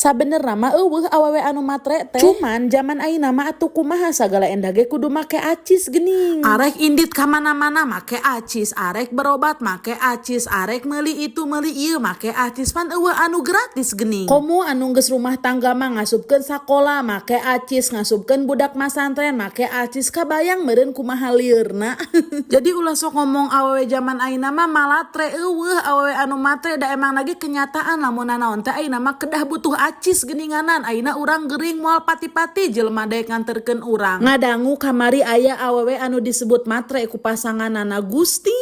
Sabenerna mah eueuh awewe anu matre teh. Cuman zaman ayeuna mah atuh kumaha sagala endah ge kudu make acis geuning. Arek indit ka mana-mana make acis, arek berobat make acis, arek meuli itu meuli ieu make acis, pan eueuh anu gratis geuning. Komo anu geus rumah tangga mah ngasupkeun sakola make acis, ngasupkeun budak masantren make acis, kabayang meureun kumaha liurna. Jadi ulah sok ngomong awewe zaman ayeuna mah malatre, eueuh awewe anu matre da emang lagi kenyataan lamun naon teh ayeuna mah kedah butuh acis geuninganan. Ayeuna urang gering moal pati-pati jelema daek nganterkeun urang. Ngadangu kamari aya awewe anu disebut matre ku pasanganana. Gusti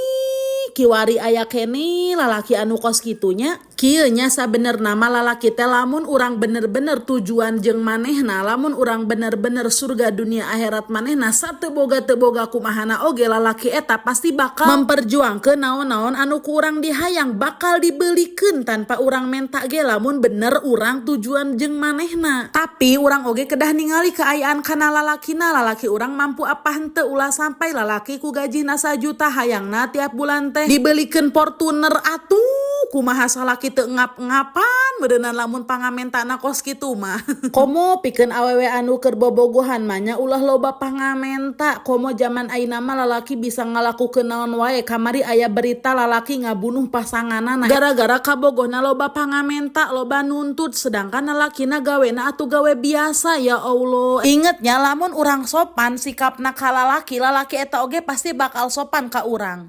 kiwari aya kene lalaki anu kos kitunya. Kieu nya sabenerna mah lalaki teh lamun urang bener-bener tujuan jeung manehna, lamun urang bener-bener surga dunia akhirat manehna sateu boga teu boga kumahana oge lalaki eta pasti bakal memperjuangkeun naon-naon anu ku urang dihayang, bakal dibeulikeun tanpa urang menta ge lamun bener urang tujuan jeung manehna. Tapi urang oge kedah ningali keayaan kana lalakina, lalaki urang mampu apa henteu ulah sampai lalaki ku gajina 1 juta hayangna tiap bulan teh dibeulikeun Fortuner atuh. Kumaha salaki teu ngap-ngapan meureunna lamun pangamentana kos kitu mah. Komo pikeun awewe anu keur bobogohan mah nya ulah loba pangamenta. Komo zaman ayeuna mah lalaki bisa ngalakukeun naon wae. Kamari aya berita lalaki ngabunuh pasanganana gara-gara kabogohna loba pangamenta, loba nuntut, sedangkan lalakina gawena atuh gawe biasa. Ya Allah, inget nya lamun urang sopan sikapna ka lalaki, lalaki eta oge pasti bakal sopan ka urang.